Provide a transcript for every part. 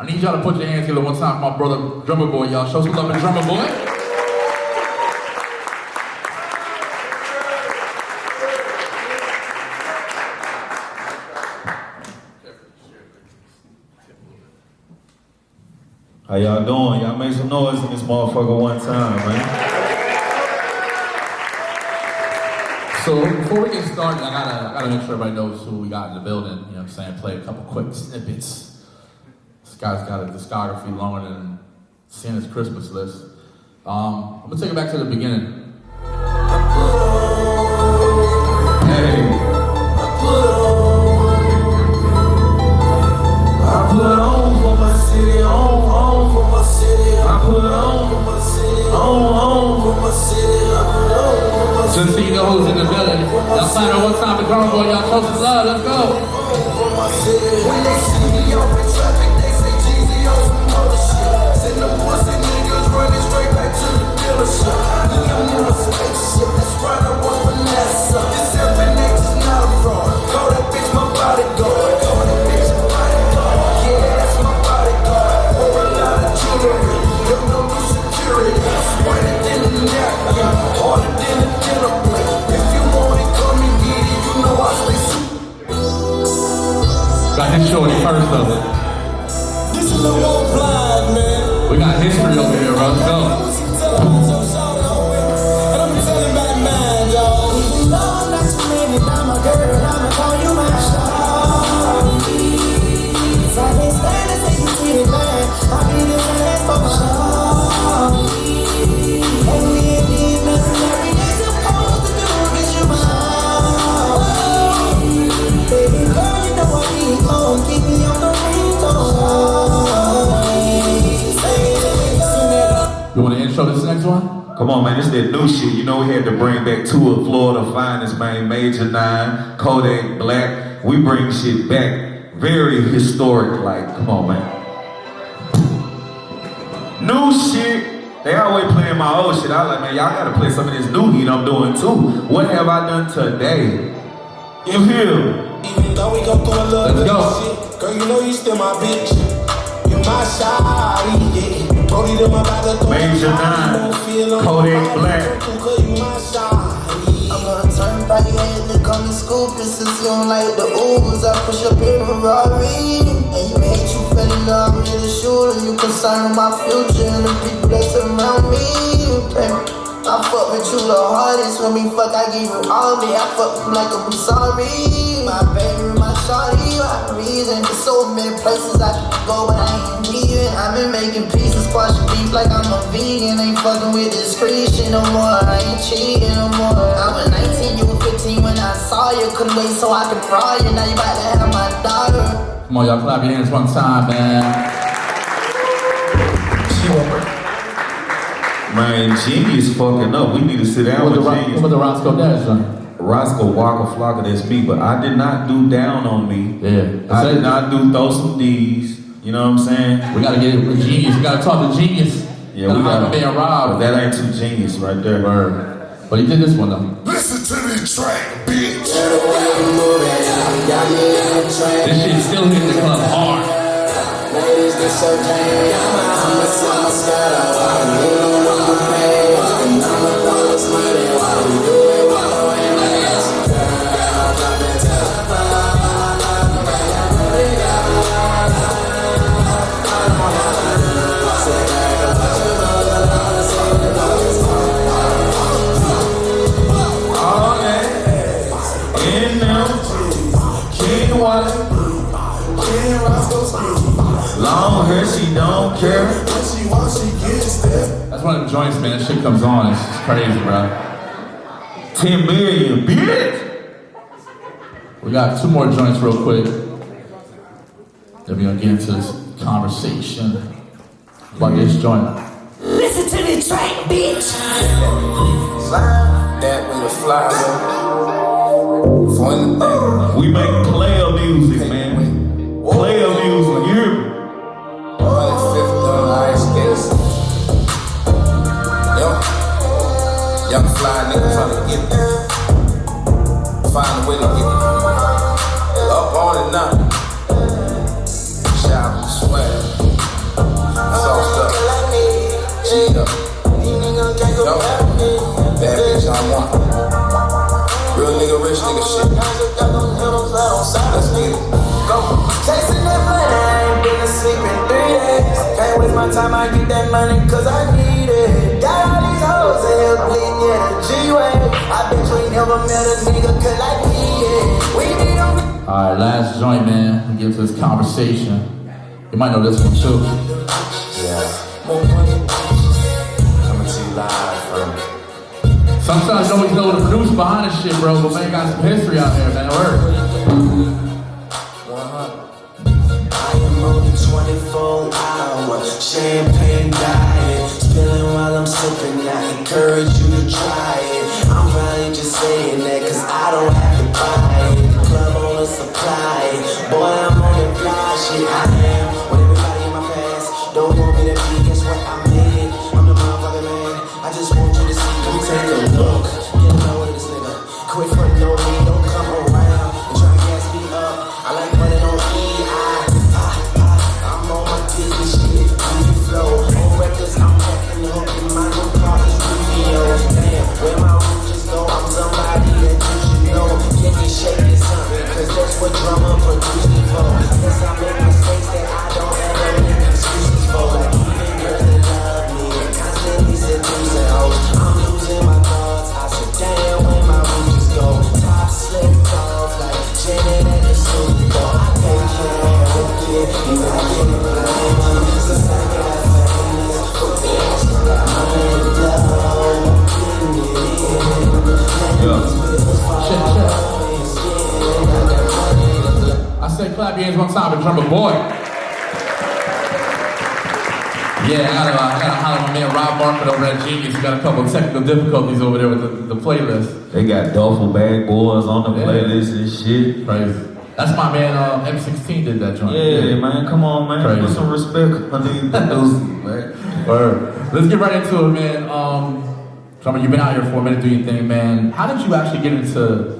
I need y'all to put your hands together one time for my brother, Drumma Boy, y'all. Show some love to Drumma Boy. How y'all doing? Y'all make some noise in this motherfucker one time, man. So before we get started, I gotta make sure everybody knows who we got in the building. You know what I'm saying? Play a couple quick snippets. This guy's got a discography longer than Santa's Christmas list. I'm gonna take it back to the beginning. Hey. I put on for my city, on for my city. I put on for my city, on for my city. I put on for my city. Just so you know who's in the building. Y'all sign it one time for Drumma Boy, y'all show some love, let's go. When they see me off in traffic, they say Jeezy on some other shit. Send them pussy niggas running straight back to the dealership. I'm in a spaceship, that's right, I want Vanessa. This FNX is not a fraud. Call that bitch my bodyguard. Call that bitch my bodyguard. Yeah, that's my bodyguard. Wore a lot of jewelry. Don't know new security. Whiter than a napkin, harder than a dinner plate. If you want it, come and get it. You know I stay super. Got his shorty first though. This is the whole blind, man. We got history over here, bro. Let's go. And I'm telling back mine, y'all. Even though I'm not too many, I'm a girl, I'ma call you my shawty. If I can't stand to take you to the man, I'll be the last for my shawty. And we ain't need nothing every day supposed to do, get you my shawty. Baby girl, you know I need home, keep me on the ringtone. You want to intro this next one? Come on, man, this that new shit. You know we had to bring back two of Florida's finest, man. Major 9, Kodak Black. We bring shit back. Very historic, like, come on, man. New shit. They always playing my old shit. I was like, man, y'all gotta play some of this new heat I'm doing too. What have I done today? You feel? Even though we go through a little Let's bit go. of shit, girl, you know you still my bitch. You my shawty, yeah. Brody to my body, Major 9, Kodak Black. You my shawty. I'm gonna turn back your head to come to school, since you don't like the Ubers, I push up in a Ferrari. And you hate you fell in love with the shooter, you concerned with my future and the people that surround me, baby. I fuck with you the hardest, when we fuck I give you all me. I fuck you like I'm sorry. My baby, my shawty, my reason. There's so many places I can go, but I ain't leaving. I've been making pieces, squashing beef like I'm a vegan. Ain't fucking with discretion no more, I ain't cheating no more. I was 19, you were 15 when I saw you. Couldn't wait so I could crawl you, now you about to have my daughter. Come on, y'all clap your hands one time, man. Man, Genius fucking up. We need to sit down with Genius. What the Roscoe Dash done? Roscoe Walker Flocker, that's me, but I did not do down on me. Yeah. I did not do throw some D's. You know what I'm saying? We gotta get it with Genius. We gotta talk to Genius. Yeah, we gotta. Man, Rob. But that ain't too genius right there. Word. But he did this one though. Listen to this track, bitch. This shit still hitting the club hard. Long hair, she don't care. That's one of them joints, man. That shit comes on. It's just crazy, bro. 10 million, bitch. We got two more joints real quick. Then we're gonna get into this conversation about this joint. Listen to the track, bitch. That when the fly for anything. We make player music, man. Player music, you hear me? Young fly nigga tryna get it. Find a way to get it. Up on it now. Shout and swear. I want. Real nigga, rich nigga shit. Let's get it. Go. Chasing that money, I ain't been asleep in 3 days. Can't waste my time, I get that money cause I need it. Got all these hoes in here bleeding, yeah, the G-way. I bet you ain't never met a nigga cause I need it. We need them. All right, last joint, man. We get to this conversation. You might know this one too. Yeah. Coming to you live from. Sometimes you always know the producer behind this shit, bro, but man, got some history out there, man. Word. I am on the 24-hour champagne diet. Spilling while I'm sipping, I encourage you to try it. I'm probably just saying that cause I don't have to buy it. The club on the supply it. Boy, I'm on that fly shit. I am with everybody in my past. Don't want me to be, guess what? I made it. I'm the motherfucking man. I just want you to see. Come take a look. Get to know this nigga. Quit frontin' on me. Don't come around and try to gas me up. I like running on E. I'm on my Disney shit. Easy flow. On records, I'm packing the hook in my new car is Rufio. Damn, where my roots go, I'm somebody that you should know. Get me shaking something, cause that's what drama produced me for. Yes, I make mistakes that I don't ever make excuses for. Like even girls that love me and constantly seducing hoes. I'm losing my thoughts. I said, damn, where my roots go. Top slipped off like Janet at the Super Bowl. I can't care with it, and I can't blame them. It's the same that I famous for this. I'm in love. I said clap your hands one time for Drumma Boy. Yeah, I gotta holler my man Rob Market over at Genius. We got a couple of technical difficulties over there with the playlist. They got duffel bag boys on the playlist and shit. Crazy. That's my man M16 did that joint. Yeah, man, come on, man. Crazy. Put some respect on these dudes, man. Word. Let's get right into it, man. Drumma, you've been out here for a minute doing your thing, man. How did you actually get into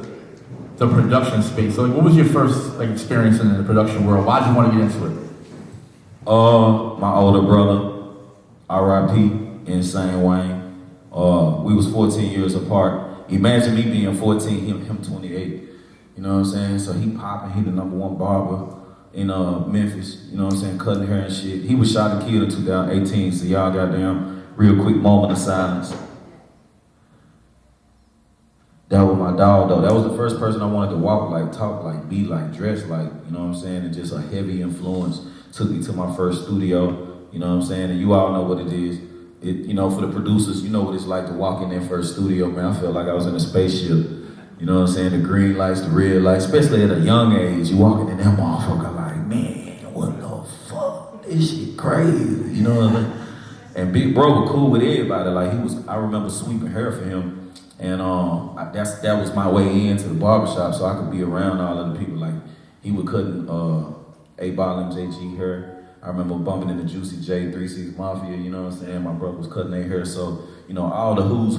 the production space? So, like, what was your first experience in the production world? Why did you want to get into it? My older brother, R.I.P. Insane Wayne. We was 14 years apart. Imagine me being 14, him 28. You know what I'm saying? So he popping, he the #1 barber in Memphis. You know what I'm saying? Cutting hair and shit. He was shot and killed in 2018. So y'all goddamn real quick moment of silence. That was my dog though. That was the first person I wanted to walk like, talk like, be like, dress like, you know what I'm saying? And just a heavy influence took me to my first studio, you know what I'm saying? And you all know what it is. You know, for the producers, you know what it's like to walk in their first studio, man. I felt like I was in a spaceship. You know what I'm saying? The green lights, the red lights, especially at a young age, you walking in that motherfucker like, man, what the fuck? This shit crazy, you know what I mean? And Big Bro was cool with everybody. Like I remember sweeping hair for him. And that was my way into the barbershop, so I could be around all of the people. Like he was cutting A-Ball MJG hair. I remember bumping into Juicy J, 3-6 Mafia. You know what I'm saying? My brother was cutting their hair, so you know all the who's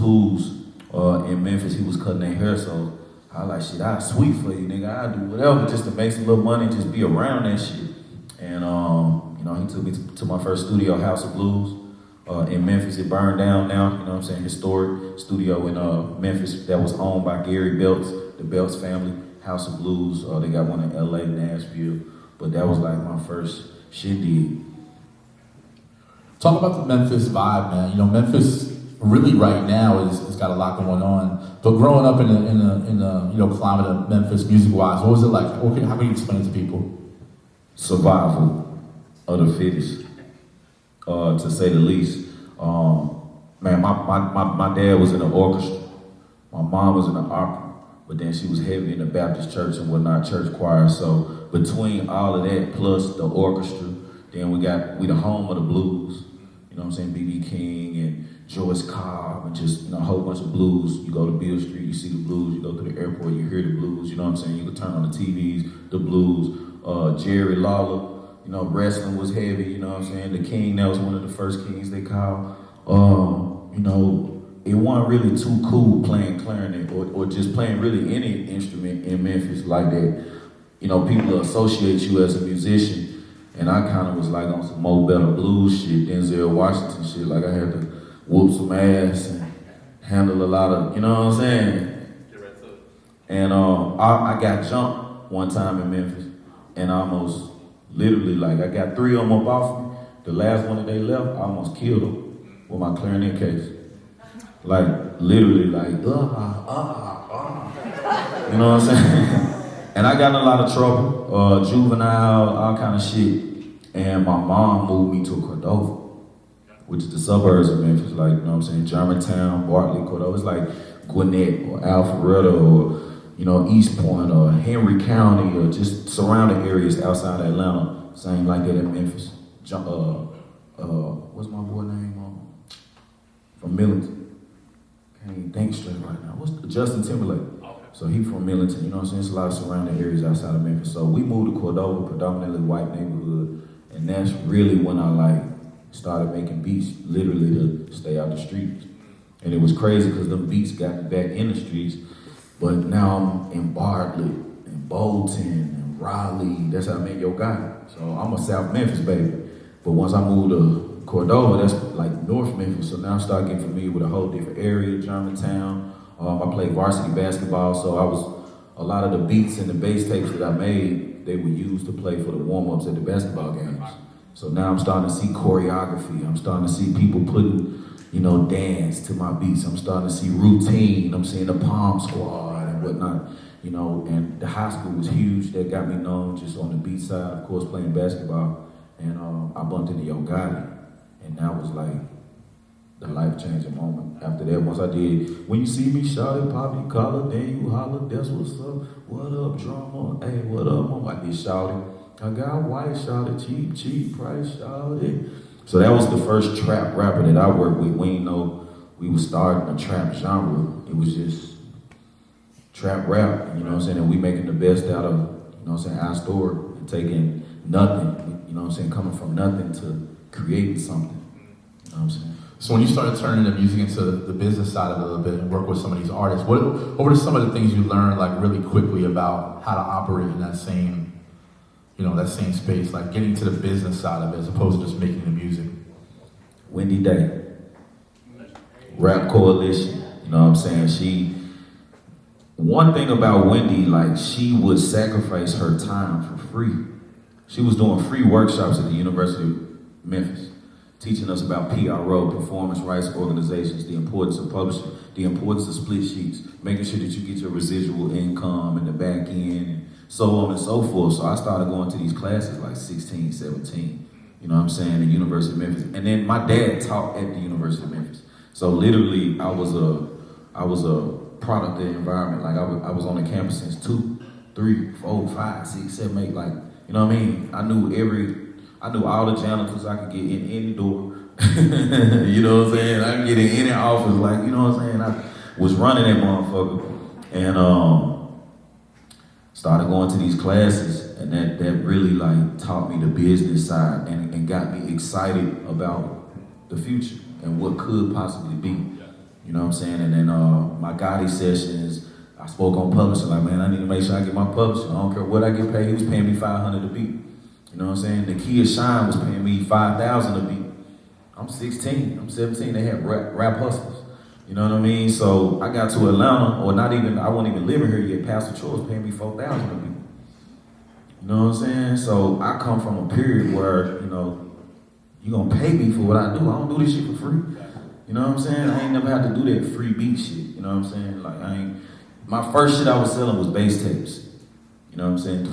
in Memphis, he was cutting their hair. So I like shit. I sweep for you, nigga. I do whatever just to make some little money, just be around that shit. And you know, he took me to my first studio, House of Blues. In Memphis, it burned down now, you know what I'm saying, historic studio in Memphis that was owned by Gary Belts, the Belts family, House of Blues. They got one in LA, Nashville, but that was like my first shindig. Talk about the Memphis vibe, man. You know, Memphis really right now it's got a lot going on. But growing up in the you know, climate of Memphis music-wise, what was it like? How can you explain it to people? Survival of the fittest. To say the least. Man, my dad was in the orchestra. My mom was in the opera, but then she was heavy in the Baptist church and whatnot, church choir. So between all of that plus the orchestra, then we the home of the blues. You know what I'm saying? B.B. King and Joyce Cobb and just, you know, a whole bunch of blues. You go to Beale Street, you see the blues. You go to the airport, you hear the blues. You know what I'm saying? You can turn on the TVs, the blues. Jerry Lawler. You know, wrestling was heavy, you know what I'm saying? The King, that was one of the first kings they called. You know, it wasn't really too cool playing clarinet or just playing really any instrument in Memphis like that. You know, people associate you as a musician, and I kind of was like on some Mo Better blues shit, Denzel Washington shit. Like I had to whoop some ass and handle a lot of, you know what I'm saying? And I got jumped one time in Memphis, and I almost literally, like, I got 3 of them up off me. The last one that they left, I almost killed them with my clarinet case. Like, literally, like, you know what I'm saying? And I got in a lot of trouble, juvenile, all kind of shit. And my mom moved me to Cordova, which is the suburbs of Memphis, like, you know what I'm saying, Germantown, Bartley, Cordova. It's like Gwinnett or Alpharetta or, you know, East Point or Henry County or just surrounding areas outside of Atlanta. Same like that in Memphis. What's my boy name? From Millington. Can't even think straight right now. Justin Timberlake. So he from Millington, you know what I'm saying? It's a lot of surrounding areas outside of Memphis. So we moved to Cordova, predominantly white neighborhood. And that's really when I like started making beats, literally to stay out the streets. And it was crazy because them beats got me back in the streets. But now I'm in Bartlett, and Bolton, and Raleigh. That's how I met Yo Gotti. So I'm a South Memphis baby. But once I moved to Cordova, that's like North Memphis. So now I started getting familiar with a whole different area, Germantown. I played varsity basketball, so a lot of the beats and the bass tapes that I made, they were used to play for the warm-ups at the basketball games. So now I'm starting to see choreography. I'm starting to see people putting, you know, dance to my beats. I'm starting to see routine. I'm seeing the Palm Squad and whatnot, you know, and the high school was huge. That got me known just on the beat side, of course, playing basketball. And I bumped into Yo Gotti, and that was like the life-changing moment. After that, once I did, when you see me shout it, pop your collar, then you holler, that's what's up. What up, Drumma? Hey, what up, mom? I did shout it. I got white, shout it, cheap price, shout it. So that was the first trap rapper that I worked with. We didn't know we was starting a trap genre. It was just trap rap, you know what I'm saying? And we making the best out of, you know what I'm saying, our story and taking nothing, you know what I'm saying, coming from nothing to creating something, you know what I'm saying? So when you started turning the music into the business side of it a little bit and work with some of these artists, what were some of the things you learned like really quickly about how to operate in that same, you know, that same space, like getting to the business side of it as opposed to just making the music? Wendy Day, Rap Coalition, you know what I'm saying? One thing about Wendy, like she would sacrifice her time for free. She was doing free workshops at the University of Memphis, teaching us about PRO, performance rights organizations, the importance of publishing, the importance of split sheets, making sure that you get your residual income in the back end, and so on and so forth. So I started going to these classes like 16, 17, you know what I'm saying, at the University of Memphis. And then my dad taught at the University of Memphis. So literally I was a product of the environment. Like I was on the campus since 2, 3, 4, 5, 6, 7, 8, like, you know what I mean? I knew all the janitors. I could get in any door. You know what I'm saying? I could get in any office, like, you know what I'm saying? I was running that motherfucker. And started going to these classes, and that really like taught me the business side and got me excited about the future and what could possibly be. You know what I'm saying? And then my Gotti sessions, I spoke on publishing, like, man, I need to make sure I get my publishing. I don't care what I get paid. He was paying me $500 a beat. You know what I'm saying? The Kia Shine was paying me $5,000 a beat. I'm 16, I'm 17, they had rap hustlers. You know what I mean? So I got to Atlanta, or not even, I wasn't even living here yet. Pastor Troy was paying me $4,000 a beat. You know what I'm saying? So I come from a period where, you know, you gonna pay me for what I do. I don't do this shit for free. You know what I'm saying? I ain't never had to do that free beat shit. You know what I'm saying? Like my first shit I was selling was bass tapes. You know what I'm saying?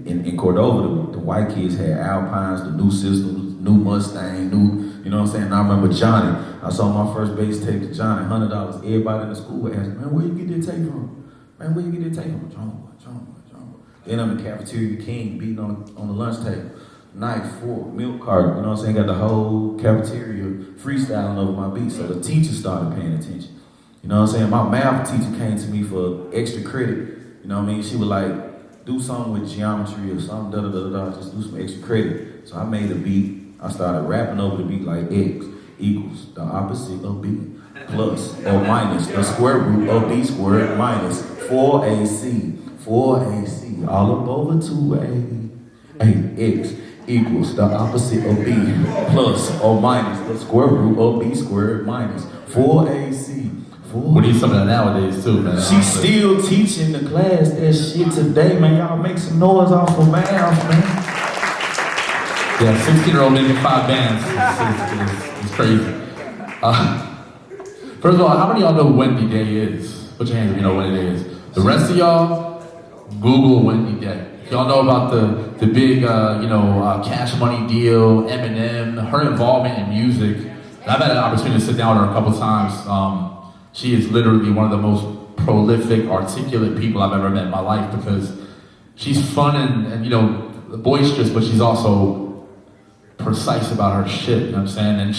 In Cordova, the white kids had Alpines, the new systems, new Mustang, you know what I'm saying? And I remember Johnny. I saw my first bass tape to Johnny, $100. Everybody in the school would ask me, man, where you get that tape from? Man, where you get that tape from? Drumma Boy. Then I'm in the cafeteria king beating on the lunch table. Knife, fork, milk carton, you know what I'm saying? Got the whole cafeteria freestyling over my beats. So the teacher started paying attention. You know what I'm saying? My math teacher came to me for extra credit. You know what I mean? She would like, do something with geometry or something, just do some extra credit. So I made a beat. I started rapping over the beat like X equals the opposite of B plus or minus the square root of B squared minus 4AC, all up over 2A, 8X. equals the opposite of B plus or minus the square root of B squared minus 4AC. We need some of that nowadays too, man. She's still teaching the class that shit today, man. Y'all make some noise off of math, man. Yeah, 16-year-old making 5 bands. It's crazy. First of all, how many of y'all know Wendy Day is? Put your hands if you know what it is. The rest of y'all, Google Wendy Day. Y'all know about the big, Cash Money deal, Eminem, her involvement in music. And I've had an opportunity to sit down with her a couple times. She is literally one of the most prolific, articulate people I've ever met in my life because she's fun and boisterous, but she's also precise about her shit, you know what I'm saying? And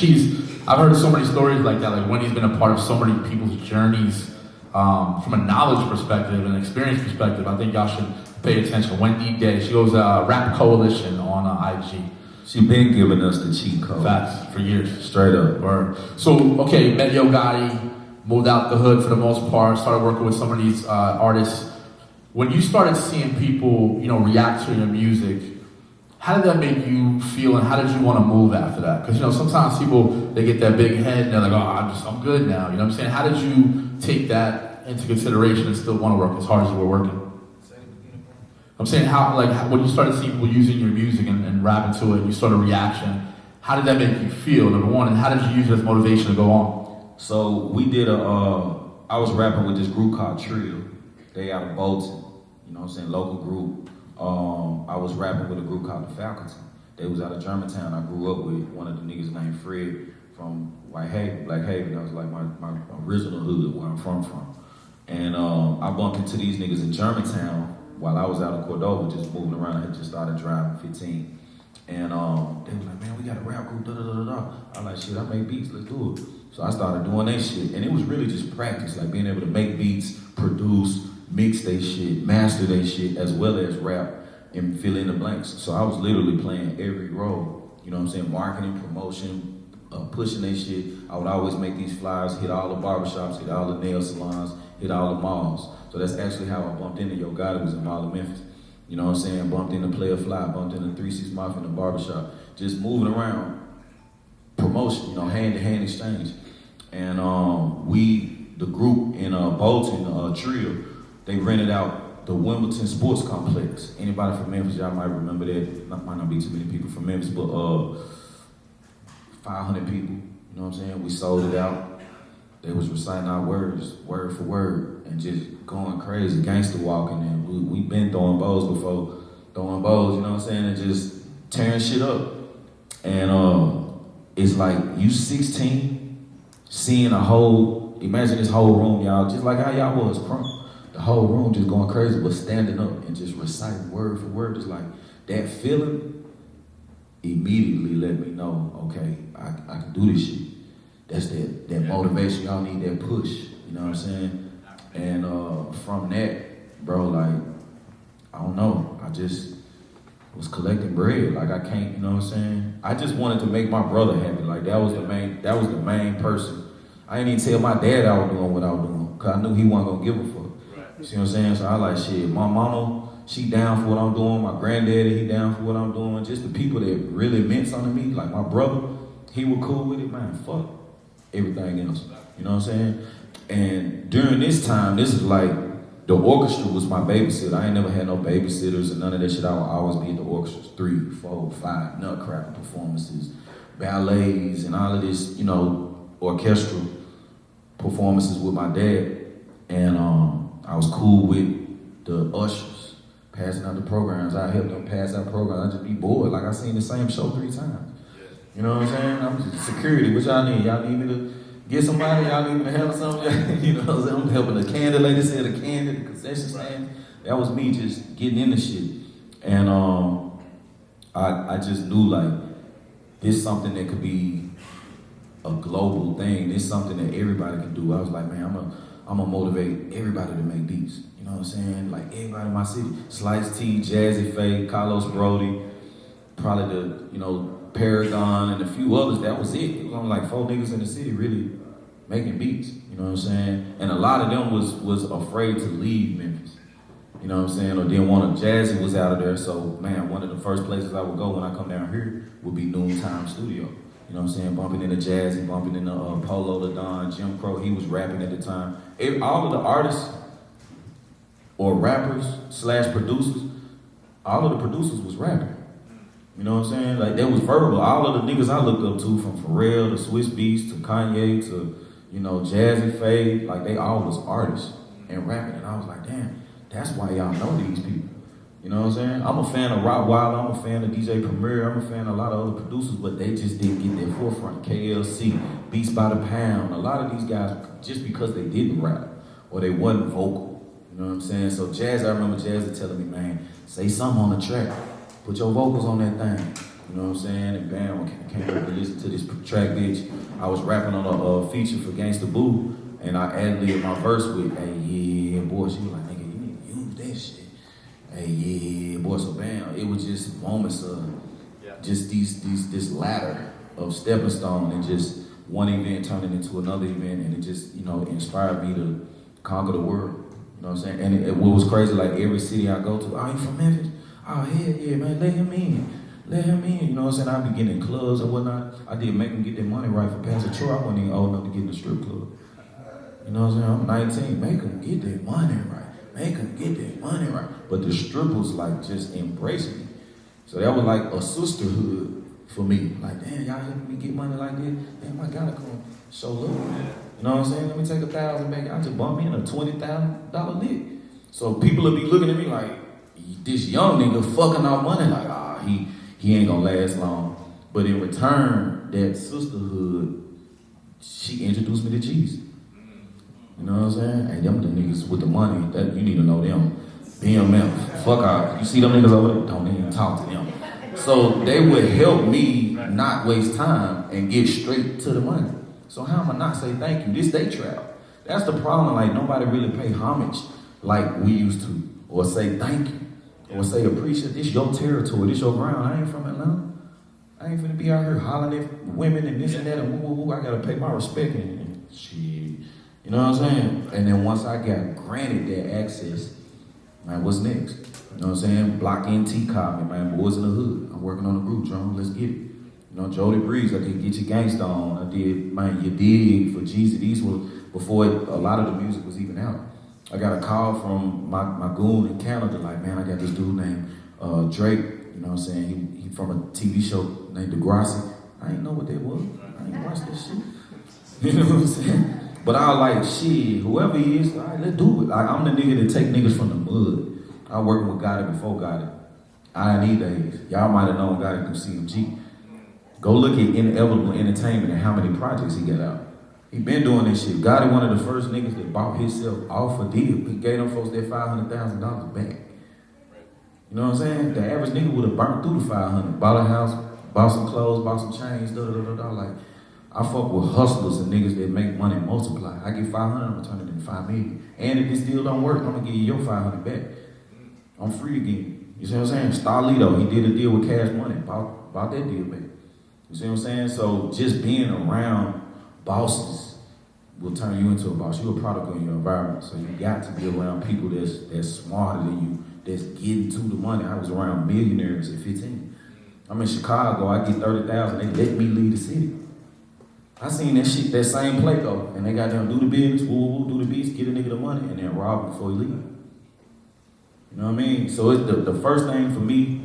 I've heard so many stories like that, like Wendy's been a part of so many people's journeys from a knowledge perspective and experience perspective. I think y'all should pay attention. Wendy Day, she goes Rap Coalition on IG. She been giving us the cheat code. Facts, for years. Straight up. Word. So, okay, met Yo Gotti, moved out the hood for the most part, started working with some of these artists. When you started seeing people, react to your music, how did that make you feel and how did you want to move after that? Because, sometimes people, they get that big head and they're like, oh, I'm good now. You know what I'm saying? How did you take that into consideration and still want to work as hard as you were working? I'm saying when you started seeing people using your music and rapping to it, and you saw the reaction, how did that make you feel, number one, and how did you use it as motivation to go on? So we did I was rapping with this group called Trio. They out of Bolton, local group. I was rapping with a group called The Faculty. They was out of Germantown. I grew up with one of the niggas named Fred from Black Haven. That was like my original hood, where I'm from. And I bumped into these niggas in Germantown while I was out in Cordova, just moving around. I had just started driving 15. And they was like, man, we got a rap group, da-da-da-da-da. I was like, shit, I make beats, let's do it. So I started doing that shit. And it was really just practice, like being able to make beats, produce, mix they shit, master they shit, as well as rap and fill in the blanks. So I was literally playing every role, marketing, promotion, pushing they shit. I would always make these flyers, hit all the barbershops, hit all the nail salons, hit all the malls. So that's actually how I bumped into Yo Gotti, was in Mall of Memphis. Bumped into Player Fly, bumped into 3-6 Mafia in the barbershop, just moving around, promotion, hand-to-hand exchange. And the group in Bolton, Trio, they rented out the Wimbledon Sports Complex. Anybody from Memphis, y'all might remember that. Might not be too many people from Memphis, but 500 people, We sold it out. They was reciting our words, word for word, and just going crazy, gangster walking. And we been throwing bows before, and just tearing shit up. And it's like you 16, seeing imagine this whole room, y'all, just like how y'all was crunk. The whole room just going crazy, but standing up and just reciting word for word, just like that feeling immediately let me know, okay, I can do this shit. That's that motivation. Y'all need that push, you know what I'm saying? And from that, bro, I don't know. I just was collecting bread. I can't, I just wanted to make my brother happy. That was the main person. I didn't even tell my dad I was doing what I was doing, because I knew he wasn't gonna give a fuck. You see what I'm saying? So I shit, my mama, she down for what I'm doing. My granddaddy, he down for what I'm doing. Just the people that really meant something to me, like my brother, he was cool with it, man, fuck everything else. You know what I'm saying? And during this time, this is like, the orchestra was my babysitter. I ain't never had no babysitters and none of that shit. I would always be at the orchestras, 3, 4, 5 nutcracker performances, ballets, and all of this, orchestral performances with my dad. And I was cool with the ushers, passing out the programs. I helped them pass out programs. I just be bored. I seen the same show 3 times. You know what I'm saying? I'm just security. What y'all need? Y'all need me to get somebody? Y'all need me to handle something? I'm helping the candy lady sell the candy, the concession stand. That was me just getting in the shit. And I just knew this is something that could be a global thing. This is something that everybody can do. I was like, man, I'm gonna motivate everybody to make beats. You know what I'm saying? Everybody in my city. Slice T, Jazzy Faye, Carlos Brody, probably the, Paragon and a few others. That was it. It was only 4 niggas in the city really making beats. You know what I'm saying? And a lot of them was afraid to leave Memphis. You know what I'm saying? Or then one of Jazzy was out of there. So, man, one of the first places I would go when I come down here would be Noontime Studio. You know what I'm saying? Bumping into Jazzy, bumping into Polo the Don, Jim Crow. He was rapping at the time. All of the artists or rappers / producers, all of the producers was rapping. You know what I'm saying? Like, they was verbal. All of the niggas I looked up to, from Pharrell to Swiss Beats to Kanye to, you know, Jazzy Fade, like, they all was artists and rapping. And I was like, damn, that's why y'all know these people. You know what I'm saying? I'm a fan of Rock Wilder, I'm a fan of DJ Premier, I'm a fan of a lot of other producers, but they just didn't get their forefront. KLC, Beats by the Pound, a lot of these guys, just because they didn't rap or they wasn't vocal. You know what I'm saying? So Jazz, I remember Jazz telling me, man, say something on the track. Put your vocals on that thing. You know what I'm saying? And bam, I came up to listen to this track, bitch. I was rapping on a feature for Gangsta Boo, and I ad-libbed my verse with, hey, yeah, boy. She was like, nigga, you need to use that shit. Hey, yeah, boy. So bam, it was just moments of just this ladder of stepping stone, and just one event turning into another event, and it just, you know, inspired me to conquer the world. You know what I'm saying? And what was crazy, like every city I go to, oh, you from Memphis? Oh, yeah, man, let him in. Let him in. You know what I'm saying? I be getting in clubs and whatnot. I did make him get their money right for Pastor Troy. I wasn't even old enough to get in the strip club. You know what I'm saying? I'm 19. Make them get their money right. Make them get their money right. But the strippers, like, just embraced me. So that was like a sisterhood for me. Like, damn, y'all helping me get money like this? Damn, I gotta come show love. You know what I'm saying? Let me take $1,000 back. I just bump me in a $20,000 lick. So people will be looking at me like, this young nigga fucking off money, like, he ain't gonna last long. But in return, that sisterhood, she introduced me to Jeezy. You know what I'm saying? Hey, them the niggas with the money, that you need to know them. BMF, fuck out. You see them niggas over there? Don't even talk to them. So they would help me not waste time and get straight to the money. So how am I not say thank you? This they trap. That's the problem, like nobody really pay homage like we used to, or say thank you. Or say, appreciate this your territory, this your ground. I ain't from Atlanta. I ain't finna be out here hollering at women and this and that and woo, woo, woo. I gotta pay my respect and shit. You know what I'm saying? And then once I got granted that access, man, what's next? You know what I'm saying? Block NT called me, man, Boys in the Hood. I'm working on the group, Drumma, let's get it. You know, Jody Breeze, I did Get Your Gangsta On. I did, man, You Dig for Jeezy. These were before a lot of the music was even out. I got a call from my goon in Canada, like, man, I got this dude named Drake, you know what I'm saying? He from a TV show named Degrassi. I didn't know what that was. I ain't watched that shit. You know what I'm saying? But I was like, shit, whoever he is, all right, let's do it. Like, I'm the nigga that take niggas from the mud. I was working with Gotti before Gotti. I.N.E. days. Y'all might have known Gotti through CMG. Go look at Inevitable Entertainment and how many projects he got out. He been doing this shit. Gotti one of the first niggas that bought himself off a deal. He gave them folks their $500,000 back. You know what I'm saying? The average nigga would have burnt through the 500. Bought a house, bought some clothes, bought some chains, Like, I fuck with hustlers and niggas that make money multiply. I get 500, I'm gonna turn it into 5 million. And if this deal don't work, I'm gonna give you your 500 back. I'm free again. You see what I'm saying? Starlito, he did a deal with Cash Money, bought that deal back. You see what I'm saying? So just being around bosses will turn you into a boss. You're a product of your environment. So you got to be around people that's smarter than you, that's getting to the money. I was around millionaires at 15. I'm in Chicago, I get 30,000, they let me leave the city. I seen that shit, that same play though, and they got them do the business, woo, do the beats, get a nigga the money, and then rob him before he leave. You know what I mean? So it's the first thing for me,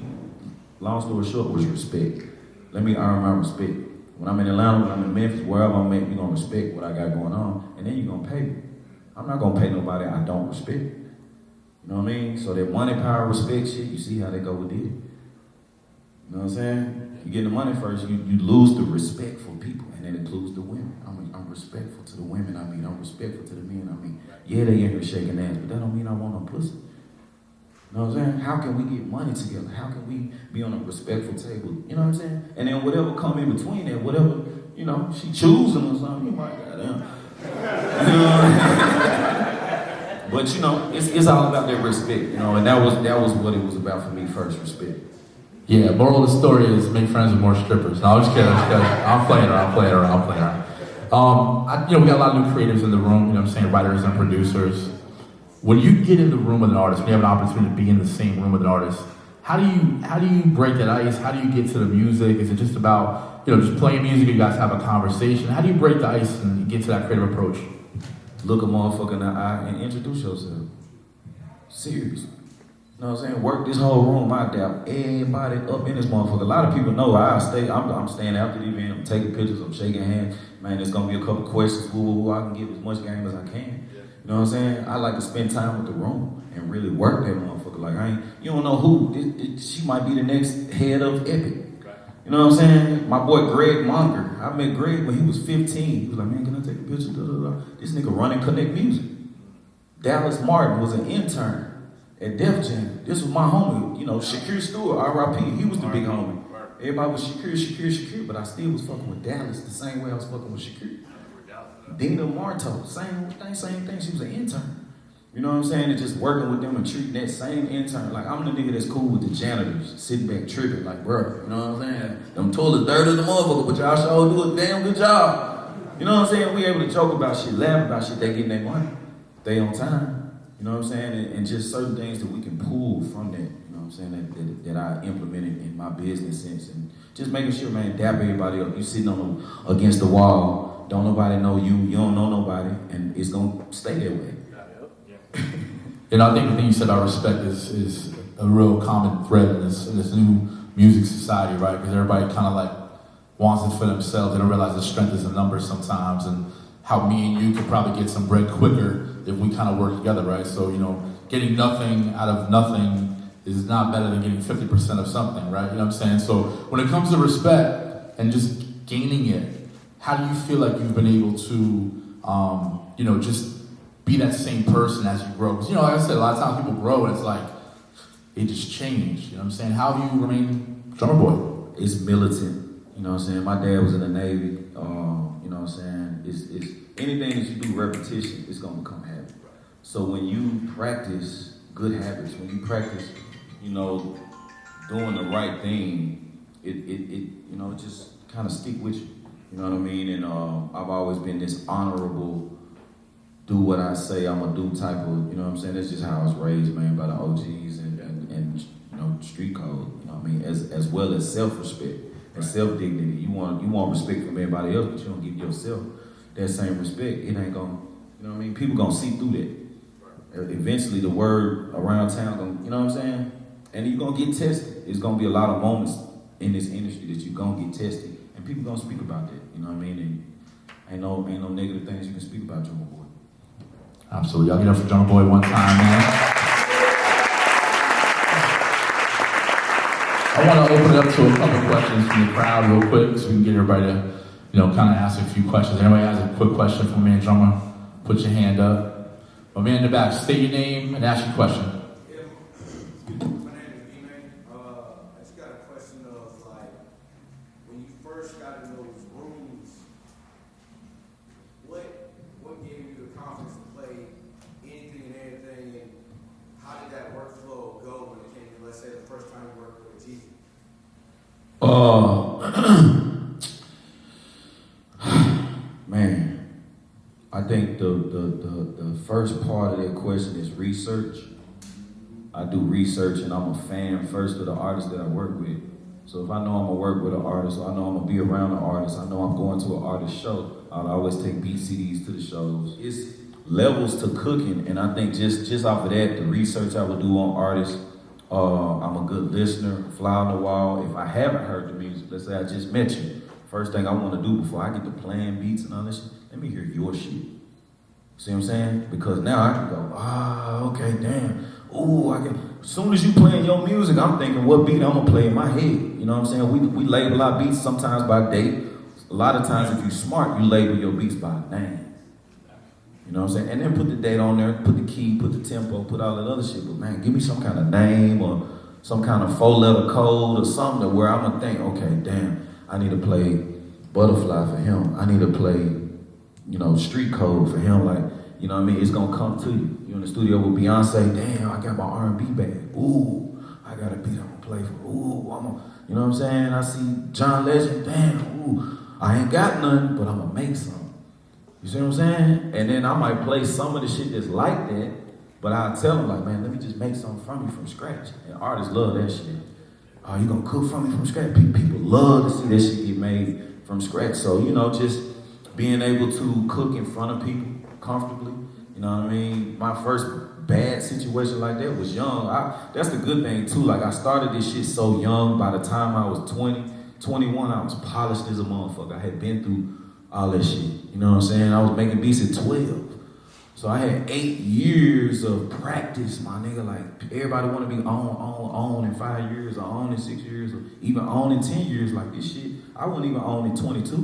long story short, was respect. Let me earn my respect. When I'm in Atlanta, when I'm in Memphis, wherever I'm at, you're gonna respect what I got going on, and then you're gonna pay me. I'm not gonna pay nobody I don't respect. You know what I mean? So that money, power, respect shit, you see how they go with it. You know what I'm saying? You get the money first, you lose the respect for people, and that includes the women. I'm respectful to the women I meet. I'm respectful to the men I meet. Yeah, they in here shaking ass, but that don't mean I want no pussy. You know what I'm saying? How can we get money together? How can we be on a respectful table? You know what I'm saying? And then whatever come in between that, whatever, you know, she choosing or something, you might goddamn. You know what I mean? But you know, it's all about that respect, you know, and that was what it was about for me first, respect. Yeah, moral of the story is make friends with more strippers. No, I'm just kidding. I'm playing around. We got a lot of new creatives in the room, you know what I'm saying, writers and producers. when you get in the room with an artist, when you have an opportunity to be in the same room with an artist, how do you break that ice? How do you get to the music? Is it just about, just playing music, or you guys have a conversation? How do you break the ice and get to that creative approach? Look a motherfucker in the eye and introduce yourself. Serious. You know what I'm saying? Work this whole room out there. Everybody up in this motherfucker. A lot of people know I'm staying after the event. I'm taking pictures. I'm shaking hands. Man, there's gonna be a couple questions. I can give as much game as I can. You know what I'm saying? I like to spend time with the room and really work that motherfucker. Like, you don't know who. She might be the next head of Epic. You know what I'm saying? My boy Greg Monger. I met Greg when he was 15. He was like, man, can I take a picture? This nigga running Connect Music. Dallas Martin was an intern at Def Jam. This was my homie, Shakir Stewart, R.I.P. He was the big homie. Everybody was Shakir, but I still was fucking with Dallas the same way I was fucking with Shakir. Dina Marto, same thing. She was an intern. You know what I'm saying? And just working with them and treating that same intern. Like, I'm the nigga that's cool with the janitors, sitting back tripping, like, bro, you know what I'm saying? Them toilet dirt of the motherfucker, but y'all sure do a damn good job. You know what I'm saying? We able to joke about shit, laugh about shit, they getting their money. They on time. You know what I'm saying? And just certain things that we can pull from that, you know what I'm saying, that I implemented in my business sense. And just making sure, man, dap everybody up. You sitting against the wall, don't nobody know you, you don't know nobody, and it's gonna stay that way. I think the thing you said about respect is a real common thread in this new music society, right? Because everybody kind of like wants it for themselves. They don't realize the strength is in numbers sometimes, and how me and you could probably get some bread quicker if we kind of work together, right? So, getting nothing out of nothing is not better than getting 50% of something, right? You know what I'm saying? So when it comes to respect and just gaining it, how do you feel like you've been able to, just be that same person as you grow? Because, like I said, a lot of times people grow and it's like, it just changed. You know what I'm saying? How do you remain Drumma Boy? It's militant. You know what I'm saying? My dad was in the Navy. You know what I'm saying? It's anything that you do repetition, it's gonna become habit. So when you practice good habits, when you practice, doing the right thing, it just kind of stick with you. You know what I mean? And I've always been this honorable, do what I say I'm gonna do type of, you know what I'm saying? That's just how I was raised, man, by the OGs and street code, you know what I mean? As well as self-respect and self-dignity. You want respect from everybody else, but you don't give yourself that same respect. It ain't gonna, you know what I mean? People gonna see through that. Eventually the word around town gonna, you know what I'm saying? And you're gonna get tested. It's gonna be a lot of moments in this industry that you're gonna get tested. And people gonna speak about that, you know what I mean? And ain't no negative things you can speak about, Drumma Boy. Absolutely. Y'all get up for Drumma Boy one time, man. I want to open it up to a couple questions from the crowd real quick so we can get everybody to, kind of ask a few questions. Anybody has a quick question for me and Drumma? Put your hand up. My man in the back, state your name and ask your question. My name is B-Man. I just got a question of, when you first got in those rooms, what gave you the confidence to play anything and everything, and how did that workflow go when it came to, let's say, the first time you worked with Jeezy? Man, I think the first part of that question is research. I do research and I'm a fan first of the artists that I work with. So if I know I'm gonna work with an artist, or I know I'm gonna be around an artist, I know I'm going to an artist show, I'll always take beat CDs to the shows. It's levels to cooking, and I think just off of that, the research I would do on artists, I'm a good listener, fly on the wall. If I haven't heard the music, let's say I just met you, first thing I wanna do before I get to playing beats and all this shit, let me hear your shit. See what I'm saying? Because now I can go, okay, damn. Ooh, as soon as you playing your music, I'm thinking what beat I'm gonna play in my head. You know what I'm saying? We label our beats sometimes by date. A lot of times if you're smart, you label your beats by name. You know what I'm saying? And then put the date on there, put the key, put the tempo, put all that other shit. But man, give me some kind of name or some kind of 4-letter code or something where I'm gonna think, okay, damn, I need to play Butterfly for him. I need to play, Street Code for him. Like, you know what I mean? It's gonna come to you. You're in the studio with Beyonce, damn, I got my R&B bag. Ooh, I got a beat I'm gonna play for. Ooh, you know what I'm saying? I see John Legend, damn, ooh, I ain't got nothing, but I'm gonna make something. You see what I'm saying? And then I might play some of the shit that's like that, But I tell them like, man, let me just make something from you from scratch. And artists love that shit. Oh, you gonna cook for me from scratch? People love to see that shit get made from scratch. So, you know, just being able to cook in front of people comfortably, you know what I mean? My first bad situation like that was young. That's the good thing too. Like I started this shit so young. By the time I was 20, 21, I was polished as a motherfucker. I had been through all that shit. You know what I'm saying? I was making beats at 12. So I had 8 years of practice, my nigga. Like everybody want to be on in 5 years, or on in 6 years, or even on in 10 years. Like this shit, I wasn't even on in 22.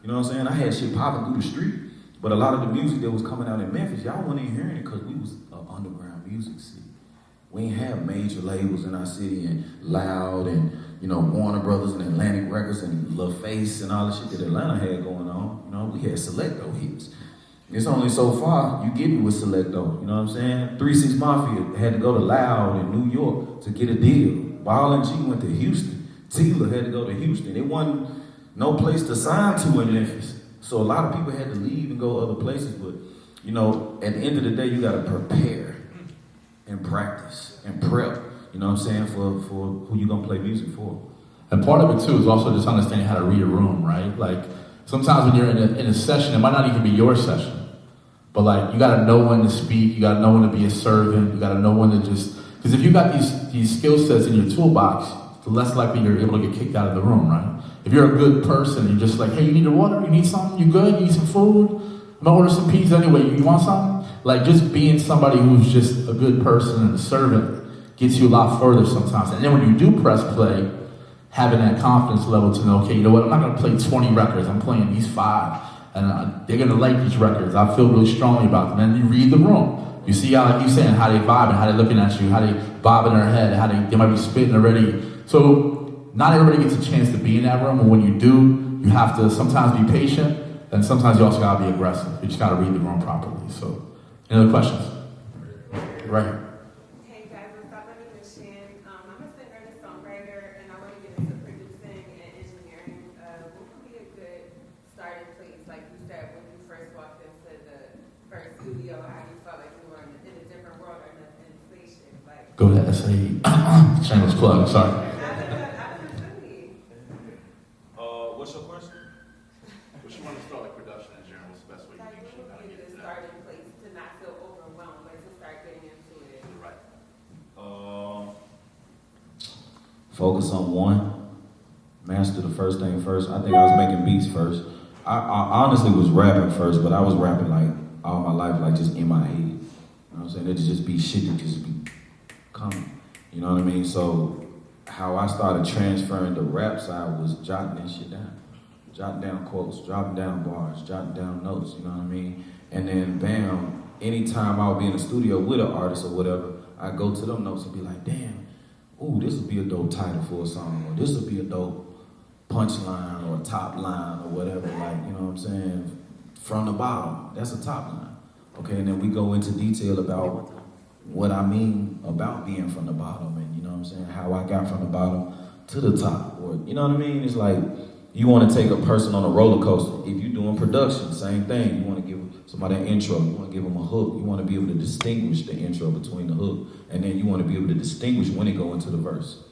You know what I'm saying? I had shit popping through the street, but a lot of the music that was coming out in Memphis, y'all wasn't even hearing it because we was an underground music city. We ain't have major labels in our city and Loud and Warner Brothers and Atlantic Records and LaFace and all the shit that Atlanta had going on. You know, we had Selecto hits. It's only so far you get me with Selecto, you know what I'm saying? 3 6 Mafia had to go to Loud in New York to get a deal. Ball and G went to Houston. Tila had to go to Houston. It wasn't no place to sign to in Memphis. So a lot of people had to leave and go other places, but you know, at the end of the day, you gotta prepare and practice and prep, you know what I'm saying, for who you gonna play music for. And part of it too is also just understanding how to read a room, right? Like sometimes when you're in a session, it might not even be your session, but like you gotta know when to speak, you gotta know when to be a servant, you gotta know when to just, because if you got these skill sets in your toolbox, the less likely you're able to get kicked out of the room, right? If you're a good person, you're just like, hey, you need water, you need something, you good, you need some food, I'm gonna order some pizza anyway, you want something? Like just being somebody who's just a good person and a servant gets you a lot further sometimes. And then when you do press play, having that confidence level to know, okay, you know what, I'm not gonna play 20 records, I'm playing these 5, and they're gonna like these records, I feel really strongly about them. And you read the room, you see how, like you saying, how they vibing, how they looking at you, how they bobbing their head, how they might be spitting already. So not everybody gets a chance to be in that room, and when you do, you have to sometimes be patient, and sometimes you also gotta be aggressive. You just gotta read the room properly. So, any other questions? Right here. Hey guys, my name is Shan. I'm a singer and a songwriter, and I want to get into producing and engineering. What would be a good starting place, like you said, when you first walked into the first studio, how you felt like you were in a different world or in a spaceship? Like, Go ahead, say shameless plug, sorry. What's your question? Well, she wanted to start like production in general. What's the best way you think she would be the starting place to not feel overwhelmed, but to start getting into it? Right. Focus on one. Master the first thing first. I think I was making beats first. I honestly was rapping first, but I was rapping like all my life, like just in my head. You know what I'm saying? It'd just be shit that just be coming. You know what I mean? So how I started transferring the rap side was jotting that shit down. Jotting down quotes, jotting down bars, jotting down notes, you know what I mean? And then bam, anytime I would be in the studio with an artist or whatever, I go to them notes and be like, damn, ooh, this would be a dope title for a song, or this would be a dope punchline or a top line or whatever, like, you know what I'm saying? From the bottom, that's a top line. Okay, and then we go into detail about what I mean about being from the bottom, and you know what I'm saying, how I got from the bottom to the top, or you know what I mean? It's like, you want to take a person on a roller coaster. If you're doing production, same thing. You want to give somebody an intro. You want to give them a hook. You want to be able to distinguish the intro between the hook. And then you want to be able to distinguish when they go into the verse.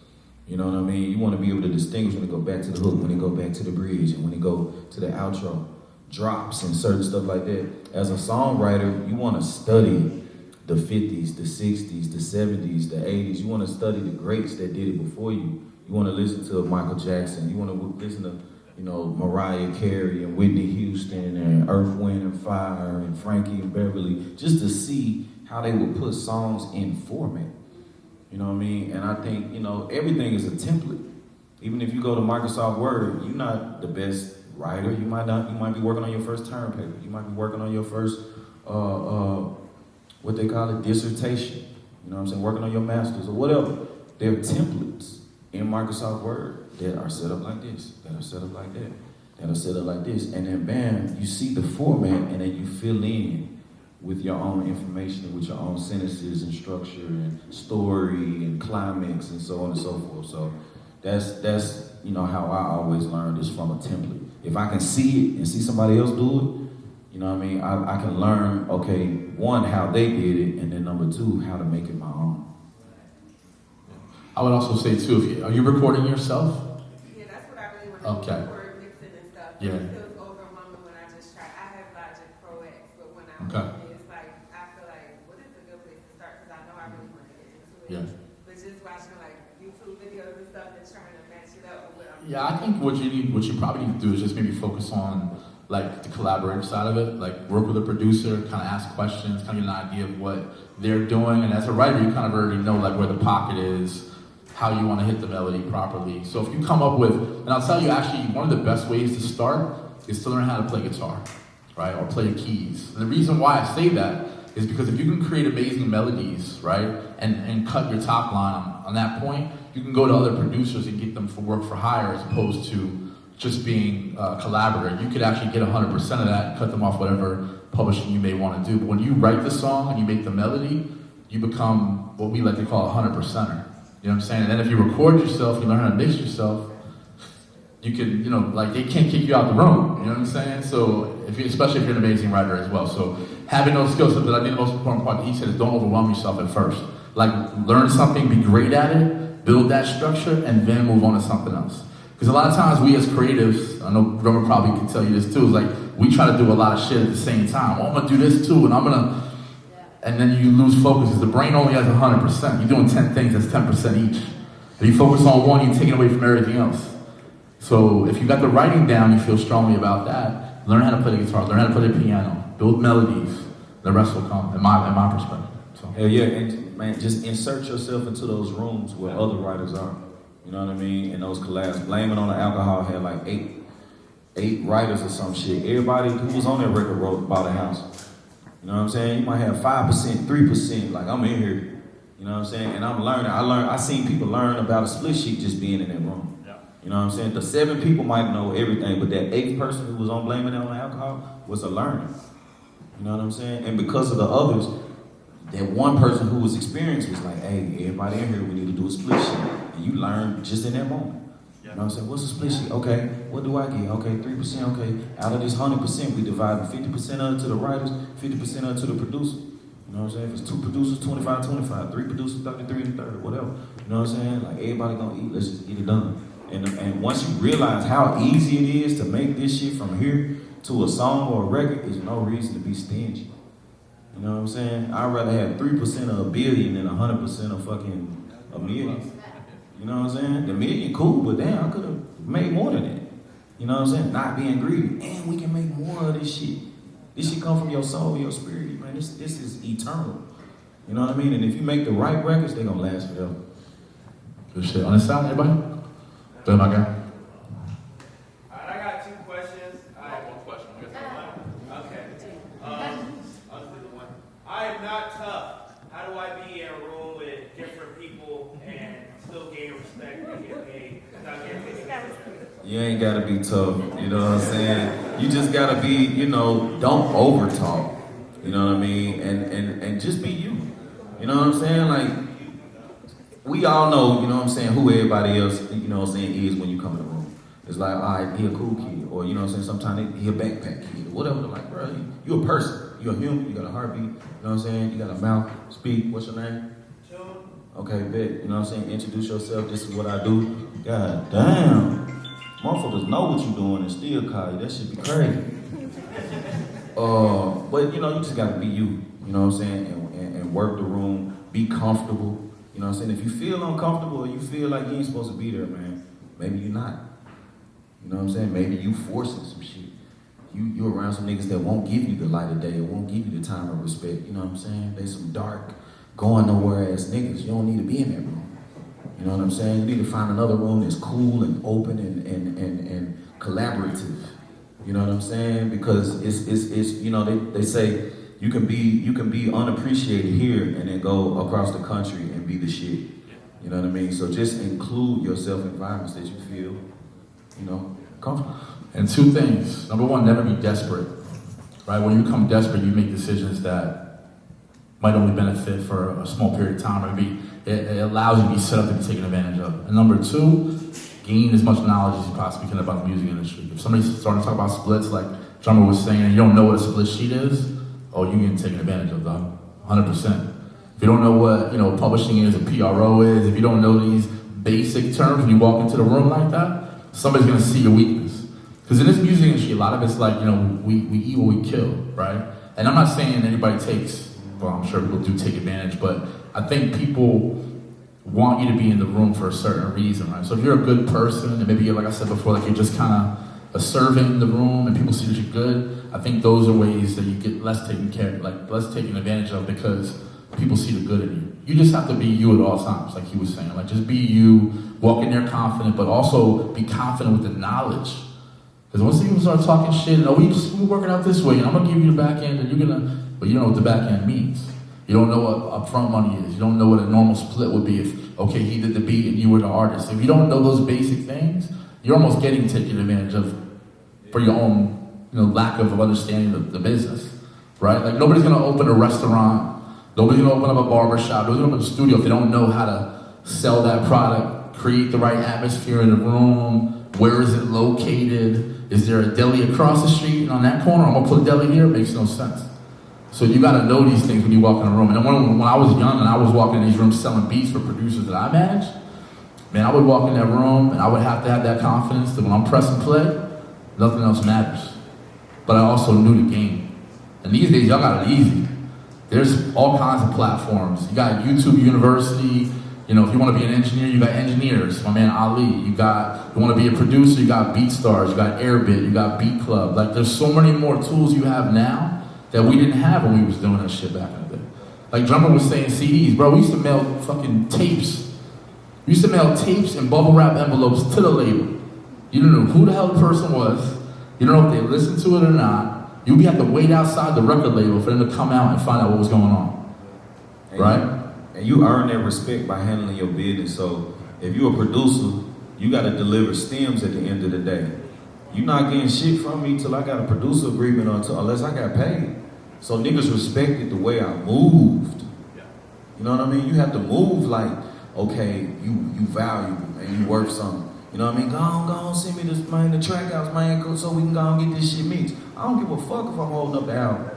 You know what I mean? You want to be able to distinguish when they go back to the hook, when they go back to the bridge, and when they go to the outro. Drops and certain stuff like that. As a songwriter, you want to study the 50s, the 60s, the 70s, the 80s. You want to study the greats that did it before you. You want to listen to Michael Jackson. You want to listen to Mariah Carey and Whitney Houston and Earth, Wind and Fire and Frankie and Beverly, just to see how they would put songs in format. You know what I mean? And I think, everything is a template. Even if you go to Microsoft Word, you're not the best writer. You might be working on your first term paper. You might be working on your first, what they call it, dissertation. You know what I'm saying? Working on your master's or whatever. They're templates in Microsoft Word that are set up like this, that are set up like that, that are set up like this. And then bam, you see the format and then you fill in with your own information, with your own sentences and structure and story and climax and so on and so forth. So that's how I always learned is from a template. If I can see it and see somebody else do it, you know what I mean, I can learn, okay, one, how they did it, and then number two, how to make it my own. I would also say too, are you recording yourself? Yeah, that's what I really want to Okay. do for mixing and stuff. Yeah. It feels overwhelming when I just try. I have Logic Pro X, but when I Okay. it's like, I feel like, what is a good place to start? Because I know I really want to get into it. Yeah. But just watching like YouTube videos and stuff and trying to match it up with what I'm Yeah, I think what you probably need to do is just maybe focus on like the collaborative side of it, like work with a producer, kind of ask questions, kind of get an idea of what they're doing, and as a writer, you kind of already know like where the pocket is, how you want to hit the melody properly. So if you come up with, and I'll tell you actually, one of the best ways to start is to learn how to play guitar, right, or play keys. And the reason why I say that is because if you can create amazing melodies, right, and cut your top line on that point, you can go to other producers and get them for work for hire as opposed to just being a collaborator. You could actually get 100% of that and cut them off whatever publishing you may want to do. But when you write the song and you make the melody, you become what we like to call a 100%er. You know what I'm saying? And then if you record yourself, you learn how to mix yourself, you can, like they can't kick you out the room. You know what I'm saying? So, especially if you're an amazing writer as well. So having those skills, but I think the most important part that he said is don't overwhelm yourself at first. Like learn something, be great at it, build that structure, and then move on to something else. Because a lot of times we as creatives, I know Drumma probably can tell you this too, is like we try to do a lot of shit at the same time. Oh, I'm gonna do this too, and then you lose focus because the brain only has 100%. You're doing 10 things, that's 10% each. If you focus on one, you're taking away from everything else. So if you got the writing down, you feel strongly about that, learn how to play the guitar, learn how to play the piano, build melodies, the rest will come, in my perspective. So. Hell yeah, and man, just insert yourself into those rooms where other writers are. You know what I mean? And those collabs. Blame It on the Alcohol had like eight writers or some shit. Everybody who was on that record bought a house. You know what I'm saying? You might have 5%, 3%, like I'm in here. You know what I'm saying? And I'm learning. I seen people learn about a split sheet just being in that room. Yeah. You know what I'm saying? The 7 people might know everything, but that 8th person who was on Blame It on the Alcohol was a learner. You know what I'm saying? And because of the others, that one person who was experienced was like, hey, everybody in here, we need to do a split sheet. And you learn just in that moment. You know what I'm saying? What's a split sheet? Okay, what do I get? Okay, 3%, okay. Out of this 100%, we divide 50% of it to the writers, 50% of it to the producer. You know what I'm saying? If it's 2 producers, 25, 3 producers, 33 and 30, whatever. You know what I'm saying? Like, everybody gonna eat, let's just get it done. And once you realize how easy it is to make this shit from here to a song or a record, there's no reason to be stingy. You know what I'm saying? I'd rather have 3% of a billion than 100% of fucking a million. You know what I'm saying? The million cool, but damn, I could have made more than that. You know what I'm saying? Not being greedy. And we can make more of this shit. This shit come from your soul, your spirit, man. This is eternal. You know what I mean? And if you make the right records, they're gonna last forever. Good shit. On this side, everybody? Good, my guy. I got 2 questions. One question. Okay. I'll do the one. I am not tough. How do I be in a room with different people and still gain respect and get paid? You ain't gotta be tough, you know what I'm saying? You just gotta be, don't over talk. You know what I mean? And just be you. You know what I'm saying? Like, we all know, you know what I'm saying, who everybody else, you know what I'm saying, is when you come in the room. It's like, all right, he a cool kid, or you know what I'm saying, sometimes he a backpack kid, or whatever. They're like, bro, you a person. You a human, you got a heartbeat, you know what I'm saying? You got a mouth, speak, what's your name? June. Okay, bet, you know what I'm saying? Introduce yourself, this is what I do. God damn. Motherfuckers know what you doing and still call you, that should be crazy. But you just gotta be you know what I'm saying? And work the room, be comfortable. You know what I'm saying? If you feel uncomfortable or you feel like you ain't supposed to be there, man, maybe you're not. You know what I'm saying? Maybe you forcing some shit. You around some niggas that won't give you the light of day or won't give you the time of respect. You know what I'm saying? They some dark, going nowhere ass niggas. You don't need to be in that room. You know what I'm saying? You need to find another room that's cool and open and collaborative. You know what I'm saying? Because it's they say you can be unappreciated here and then go across the country and be the shit. You know what I mean? So just include yourself in environments that you feel, comfortable. And 2 things. Number 1, never be desperate. Right? When you become desperate, you make decisions that might only benefit for a small period of time, or maybe it allows you to be set up to be taken advantage of. And number 2, gain as much knowledge as you possibly can about the music industry. If somebody's starting to talk about splits, like Drumma was saying, and you don't know what a split sheet is, oh, you're getting taken advantage of, dog. 100%. If you don't know what, publishing is, a PRO is, if you don't know these basic terms when you walk into the room like that, somebody's gonna see your weakness. Because in this music industry, a lot of it's like, we eat what we kill, right? And I'm not saying anybody takes, well, I'm sure people do take advantage, but I think people want you to be in the room for a certain reason, right? So if you're a good person, and maybe you're, like I said before, like you're just kind of a servant in the room and people see that you're good, I think those are ways that you get less taken advantage of because people see the good in you. You just have to be you at all times, like he was saying. Like just be you, walk in there confident, but also be confident with the knowledge. Because once people start talking shit, we work it out this way, and I'm gonna give you the back end, and but you don't know what the back end means. You don't know what upfront money is. You don't know what a normal split would be if, okay, he did the beat and you were the artist. If you don't know those basic things, you're almost getting taken advantage of for your own, lack of understanding of the business, right? Like nobody's gonna open a restaurant, nobody's gonna open up a barber shop, nobody's gonna open a studio if they don't know how to sell that product, create the right atmosphere in the room, where is it located, is there a deli across the street and on that corner, I'm gonna put a deli here, it makes no sense. So you gotta know these things when you walk in a room. And when I was young and I was walking in these rooms selling beats for producers that I managed, man, I would walk in that room and I would have to have that confidence that when I'm pressing play, nothing else matters. But I also knew the game. And these days, y'all got it easy. There's all kinds of platforms. You got YouTube University. If you want to be an engineer, you got engineers. My man Ali. You want to be a producer, you got BeatStars, you got Airbit, you got Beat Club. Like there's so many more tools you have now that we didn't have when we was doing that shit back in the day. Like Drumma was saying CDs, bro, we used to mail fucking tapes. We used to mail tapes and bubble wrap envelopes to the label. You don't know who the hell the person was. You don't know if they listened to it or not. You'd have to wait outside the record label for them to come out and find out what was going on, right? And you earn that respect by handling your business. So if you're a producer, you got to deliver stems at the end of the day. You're not getting shit from me till I got a producer agreement unless I got paid. So niggas respected the way I moved. You know what I mean? You have to move like, okay, you valuable and you worth something. You know what I mean? Go on, send me this, man, the track house, man, so we can go and get this shit mixed. I don't give a fuck if I'm holding up the album.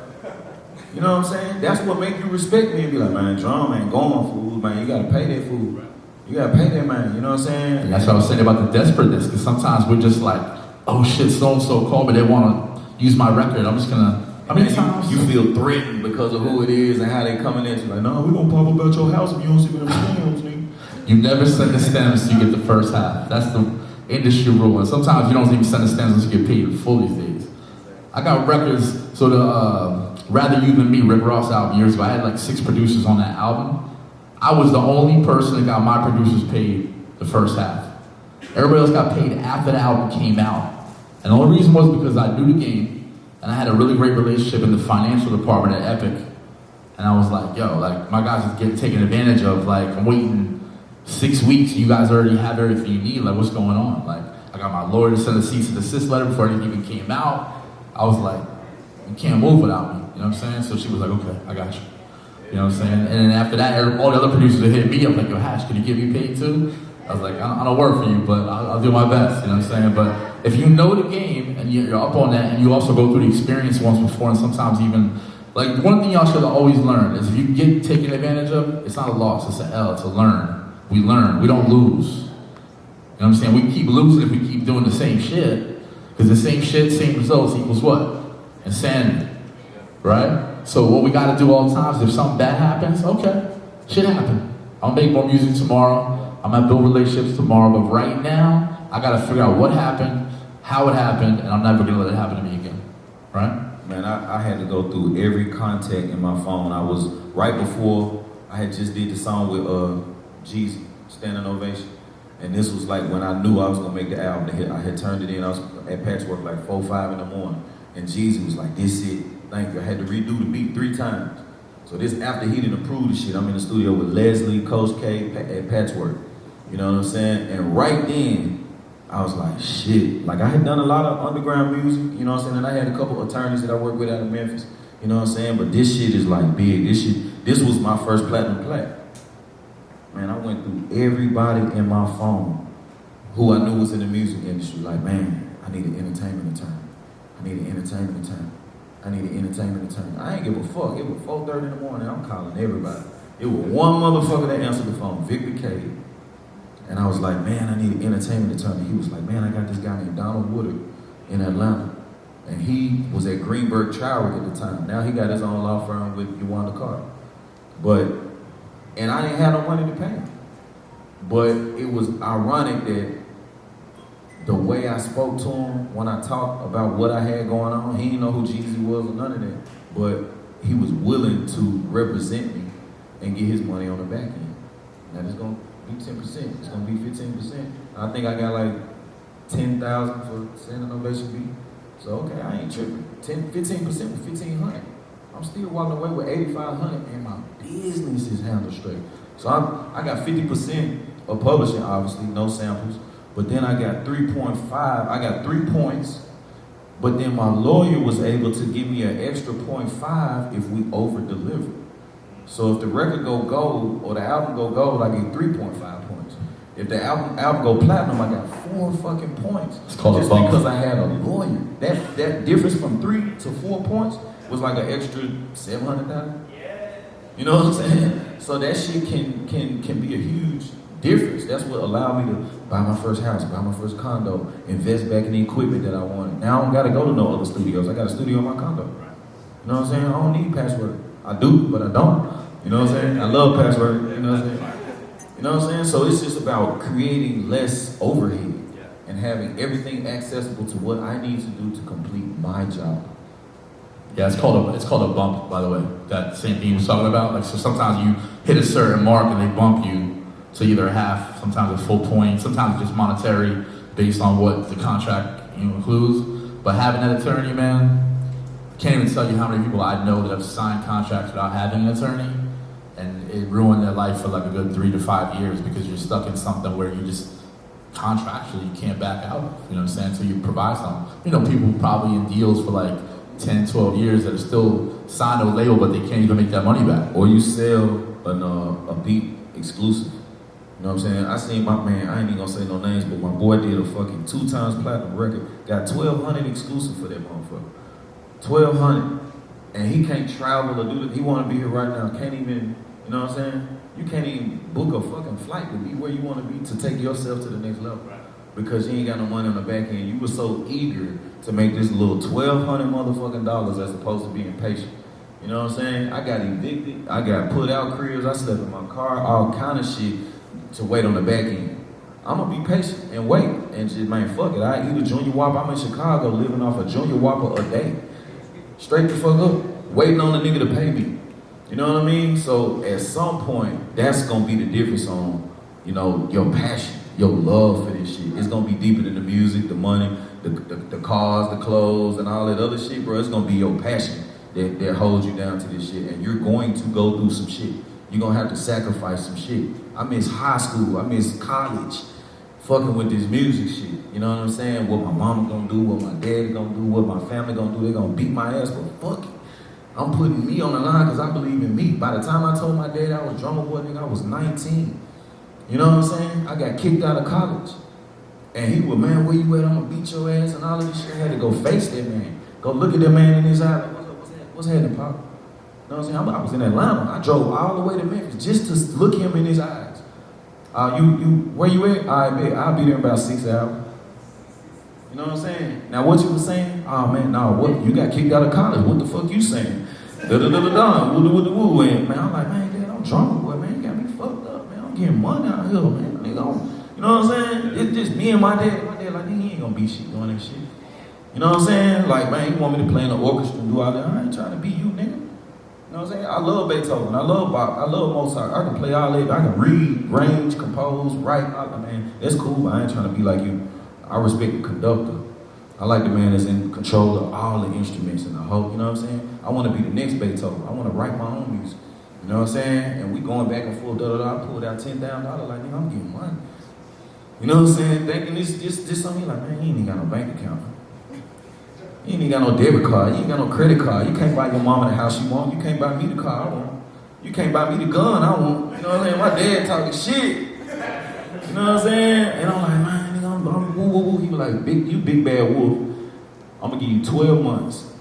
You know what I'm saying? That's what make you respect me and be like, man, Drum ain't going food, man. You gotta pay that food. You gotta pay that, man. You know what I'm saying? And that's what I was saying about the desperateness, because sometimes we're just like, oh shit, so-and-so called me, they wanna use my record. I'm just gonna, how many times? You feel threatened because of who it is and how they coming at you. Like, no, we gonna pop up at your house if you don't see me them stems, nigga. You never send the stems till you get the first half. That's the industry rule. And sometimes you don't even send the stems unless you get paid in full these days. I got records, so the Rather You Than Me, Rick Ross album years ago, I had like 6 producers on that album. I was the only person that got my producers paid the first half. Everybody else got paid after the album came out. And the only reason was because I knew the game, and I had a really great relationship in the financial department at Epic. And I was like, yo, like my guys is getting taken advantage of. Like I'm waiting 6 weeks, you guys already have everything you need. Like what's going on? Like I got my lawyer to send a cease and desist letter before it even came out. I was like, you can't move without me. You know what I'm saying? So she was like, okay, I got you. You know what I'm saying? And then after that, all the other producers would hit me up like, yo, Hash, can you get me paid too? I was like, I don't work for you, but I'll do my best. You know what I'm saying? But if you know the game and you're up on that, and you also go through the experience once before, and sometimes even, like one thing y'all should always learn is if you get taken advantage of, it's not a loss, it's an L, it's a learn. We learn, we don't lose. You know what I'm saying? We keep losing if we keep doing the same shit, because the same shit, same results equals what? Insanity, right? So what we gotta do all the time is if something bad happens, okay, shit happened. I'll make more music tomorrow, I'm gonna build relationships tomorrow, but right now, I gotta figure out what happened, how it happened, and I'm never gonna let it happen to me again, right? Man, I had to go through every contact in my phone. I was, right before, I had just did the song with Jeezy, Standing Ovation. And this was like when I knew I was gonna make the album. I had turned it in, I was at Patchwork like 4, 5 in the morning. And Jeezy was like, this it, thank you. I had to redo the beat 3 times. So this, after he didn't approve the shit, I'm in the studio with Leslie, Coach K, at Patchwork. You know what I'm saying? And right then, I was like, shit. Like I had done a lot of underground music, you know what I'm saying? And I had a couple attorneys that I worked with out of Memphis, you know what I'm saying? But this shit is like big. This was my first platinum plaque. Man, I went through everybody in my phone who I knew was in the music industry. Like, man, I need an entertainment attorney. I need an entertainment attorney. I need an entertainment attorney. I ain't give a fuck. It was 4:30 in the morning. I'm calling everybody. It was one motherfucker that answered the phone, Victor K. And I was like, man, I need an entertainment attorney. He was like, man, I got this guy named Donald Woodard in Atlanta. And he was at Greenberg Traurig at the time. Now he got his own law firm with Yawanda Carter. And I didn't have no money to pay him. But it was ironic that the way I spoke to him when I talked about what I had going on, he didn't know who Jeezy was or none of that. But he was willing to represent me and get his money on the back end. Now it's gonna be 10%, it's gonna be 15%. I think I got like 10,000 for standing ovation beat. So okay, I ain't tripping. 15% was 1,500. I'm still walking away with 8,500 and my business is handled straight. So I got 50% of publishing, obviously, no samples. But then I got 3.5, I got 3 points. But then my lawyer was able to give me an extra 0.5 if we over deliver. So if the record go gold or the album go gold, I get 3.5 points. If the album go platinum, I got 4 fucking points. It's called just a bump. because I had a lawyer. That difference from 3 to 4 points was like an extra 700,000. Yeah. You know what I'm saying? So that shit can be a huge difference. That's what allowed me to buy my first house, buy my first condo, invest back in the equipment that I wanted. Now I don't gotta go to no other studios. I got a studio in my condo. You know what I'm saying? I don't need password. I do, but I don't. You know what I'm saying? I love password. You know what I'm saying? You know what I'm saying? So it's just about creating less overhead and having everything accessible to what I need to do to complete my job. Yeah, it's called a bump, by the way. That same thing you was talking about. Like, so sometimes you hit a certain mark and they bump you to either half, sometimes a full point, sometimes it's just monetary based on what the contract includes. But having that attorney, man, I can't even tell you how many people I know that have signed contracts without having an attorney, and it ruined their life for like a good 3 to 5 years because you're stuck in something where you just contractually you can't back out of, you know what I'm saying, until you provide something. You know, people probably in deals for like 10, 12 years that are still signed to a label, but they can't even make that money back. Or you sell a beat exclusive. You know what I'm saying? I seen my man, I ain't even gonna say no names, but my boy did a fucking 2 times platinum record, got 1,200 exclusive for that motherfucker. 1,200. And he can't travel or do that. He wanna be here right now, can't even, you know what I'm saying? You can't even book a fucking flight to be where you wanna be to take yourself to the next level. Because you ain't got no money on the back end. You were so eager to make this little 1,200 motherfucking dollars as opposed to being patient. You know what I'm saying? I got evicted, I got put out cribs, I slept in my car, all kind of shit to wait on the back end. I'm gonna be patient and wait and just, man, fuck it. I eat a Junior Whopper. I'm in Chicago living off a Junior Whopper a day. Straight the fuck up, waiting on the nigga to pay me. You know what I mean? So at some point, that's gonna be the difference on, you know, your passion, your love for this shit. It's gonna be deeper than the music, the money, the cars, the clothes, and all that other shit, bro. It's gonna be your passion that holds you down to this shit. And you're going to go through some shit. You're gonna have to sacrifice some shit. I miss high school, I miss college, fucking with this music shit. You know what I'm saying? What my mama gonna do, what my dad gonna do, what my family gonna do. They gonna beat my ass, but fuck it. I'm putting me on the line because I believe in me. By the time I told my dad I was Drumma Boy, nigga, I was 19. You know what I'm saying? I got kicked out of college. And he was, man, where you at? I'm gonna beat your ass and all of this shit. I had to go face that man. Go look at that man in his eye. Like, what's happening, Pop? You know what I'm saying? I was in Atlanta. I drove all the way to Memphis just to look him in his eyes. Where you at? I'll be there in about 6 hours. You know what I'm saying? Now what you was saying? Oh man, no, what? You got kicked out of college. What the fuck you saying? Da-da-da-da-da, woo-da-woo-da-woo. And man, I'm like, man, Dad, I'm Drumma Boy, man. You got me fucked up, man. I'm getting money out here, man. Nigga, you know what I'm saying? It's just me and my dad. My dad like, nigga, he ain't gonna be shit doing that shit. You know what I'm saying? Like, man, you want me to play in the orchestra and do all that? I ain't trying to be you, nigga. You know what I'm saying? I love Beethoven. I love Bach. I love Mozart. I can play all that. I can read, range, compose, write. Man, that's cool, but I ain't trying to be like you. I respect the conductor. I like the man that's in control of all the instruments and the whole, you know what I'm saying? I want to be the next Beethoven. I want to write my own music. You know what I'm saying? And we going back and forth, I pulled out $10,000, like, nigga, I'm getting money. You know what I'm saying? Thinking this something, like, man, you ain't even got no bank account. You ain't even got no debit card. You ain't got no credit card. You can't buy your mama the house you want. You can't buy me the car I want. You can't buy me the gun I want. You know what I'm saying? My dad talking shit. You know what I'm saying? And I'm like, man, nigga, I'm woo, woo, woo. He was like, you big bad wolf. I'm gonna give you 12 months.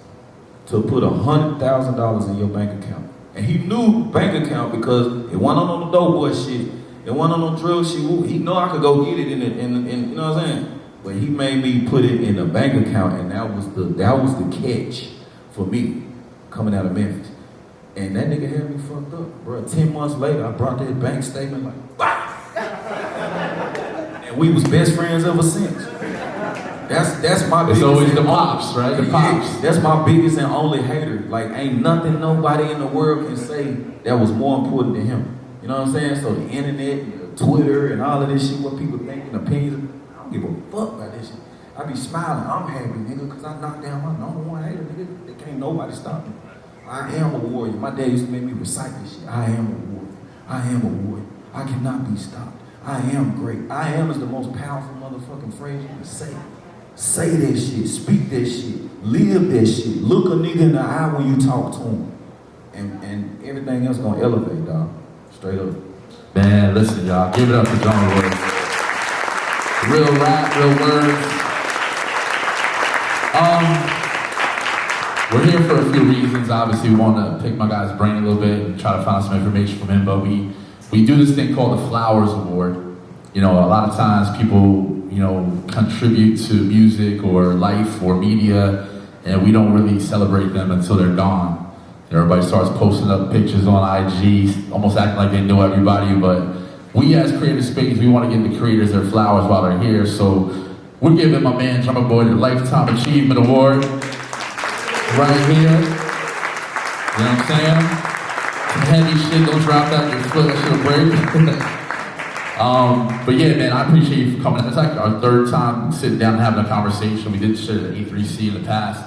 to put $100,000 in your bank account. And he knew bank account because it wasn't on the dope boy shit. It wasn't on no drug shit. He know I could go get it in you know what I'm saying? But he made me put it in a bank account, and that was the catch for me coming out of Memphis. And that nigga had me fucked up, bro. 10 months later, I brought that bank statement like, bah! And we was best friends ever since. That's my biggest. It's always the pops, right? The pops. Yeah, that's my biggest and only hater. Like, ain't nothing nobody in the world can say that was more important than him. You know what I'm saying? So the internet, and Twitter, and all of this shit, what people think and opinions, I don't give a fuck about this shit. I be smiling. I'm happy, nigga, because I knocked down my number one hater, nigga. They can't nobody stop me. I am a warrior. My dad used to make me recite this shit. I am a warrior. I am a warrior. I cannot be stopped. I am great. I am is the most powerful motherfucking phrase you can say. Say that shit. Speak that shit. Live that shit. Look a nigga in the eye when you talk to him. And everything else gonna elevate, dog. Straight up. Man, listen, y'all. Give it up for Drumma Boy. Real rap, real words. We're here for a few reasons. Obviously, we want to pick my guy's brain a little bit and try to find some information from him. But we do this thing called the FLWRS Award. You know, a lot of times people, you know, contribute to music or life or media, and we don't really celebrate them until they're gone. Everybody starts posting up pictures on IG, almost acting like they know everybody, but we as Creative Space, we want to give the creators their flowers while they're here, so we're giving my man Drumma Boy the Lifetime Achievement Award right here. You know what I'm saying? Some heavy shit, don't drop that, your foot, that shit'll break. But yeah, man, I appreciate you for coming. It's like our third time sitting down and having a conversation. We did shit at A3C in the past.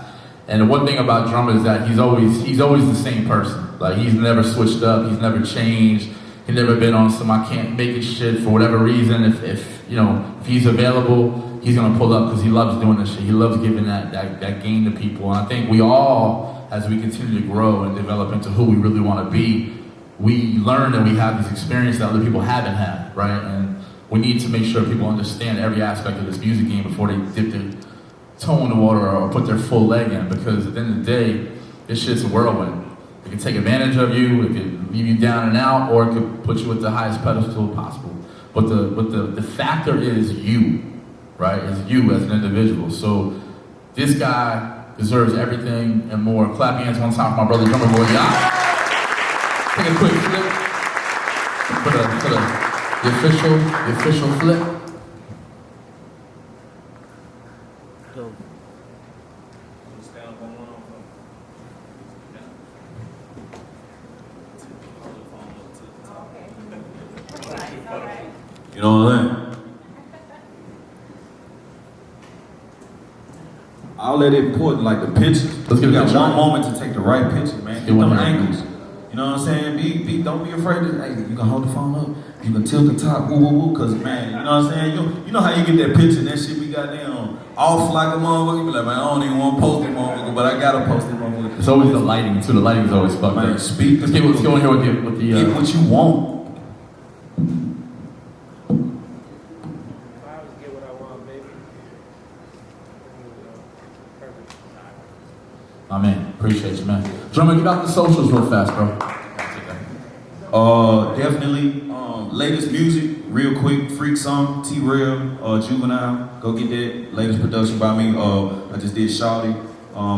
And the one thing about Drumma is that he's always the same person. Like, he's never switched up, he's never changed. He's never been on some I can't make it shit for whatever reason. If he's available, he's gonna pull up because he loves doing this shit. He loves giving that game to people. And I think we all, as we continue to grow and develop into who we really want to be, we learn that we have this experience that other people haven't had, right? And we need to make sure people understand every aspect of this music game before they dip their toe in the water or put their full leg in, because at the end of the day, this shit's a whirlwind. It can take advantage of you, it can leave you down and out, or it could put you at the highest pedestal possible. But the factor is you, right? It's you as an individual. So this guy deserves everything and more. Clap your hands one time for my brother Drumma Boy. Yeah. Take a quick flip. Put the official flip. You know what I'm saying? All that important, like the picture. Let's get you got picture. one moment to take the right picture, man. Get them angles. You know what I'm saying? Don't be afraid to, hey, you can hold the phone up, you can tilt the top, woo, cause man, you know what I'm saying? You know how you get that picture and that shit be goddamn off like a motherfucker? You be like, man, I don't even want to post it, motherfucker, but I gotta post it, motherfucker. It's always the lighting too. The lighting is always fucked Man, up. speak. Let's go in here with the get what you want. Man, appreciate you, man. Drumma, give out the socials real fast, bro. Definitely. Latest music, real quick. Freak Song, T-Rail, Juvenile. Go get that. Latest production by me. I just did Shawty,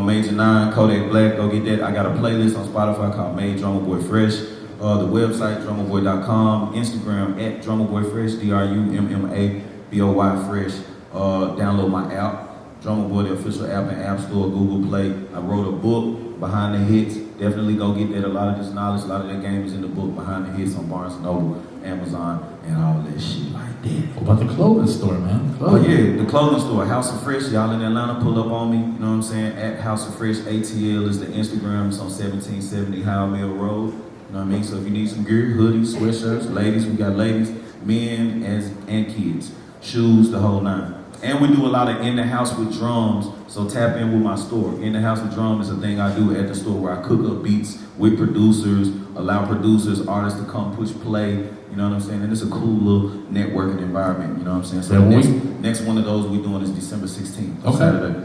Major 9, Kodak Black. Go get that. I got a playlist on Spotify called Made Drumma Boy Fresh. The website, drummaboy.com. Instagram at Drumma Boy Fresh, DRUMMABOY Fresh. Download my app. Drumma Boy, the official app in App Store, Google Play. I wrote a book, Behind the Hits. Definitely go get that. A lot of this knowledge, a lot of that game is in the book, Behind the Hits, on Barnes & Noble, Amazon, and all that shit like that. What about the clothing store, man? Oh yeah, the clothing store, House of Fresh. Y'all in Atlanta, pull up on me. You know what I'm saying? At House of Fresh, ATL is the Instagram. It's on 1770 Howell Mill Road. You know what I mean? So if you need some gear, hoodies, sweatshirts, ladies, we got ladies, men and kids, shoes, the whole nine. And we do a lot of in the house with drums, so tap in with my store. In the house with drums is a thing I do at the store where I cook up beats with producers, allow producers, artists to come push play, you know what I'm saying? And it's a cool little networking environment, you know what I'm saying? So Yeah, the next one of those we're doing is December 16th, okay. Saturday.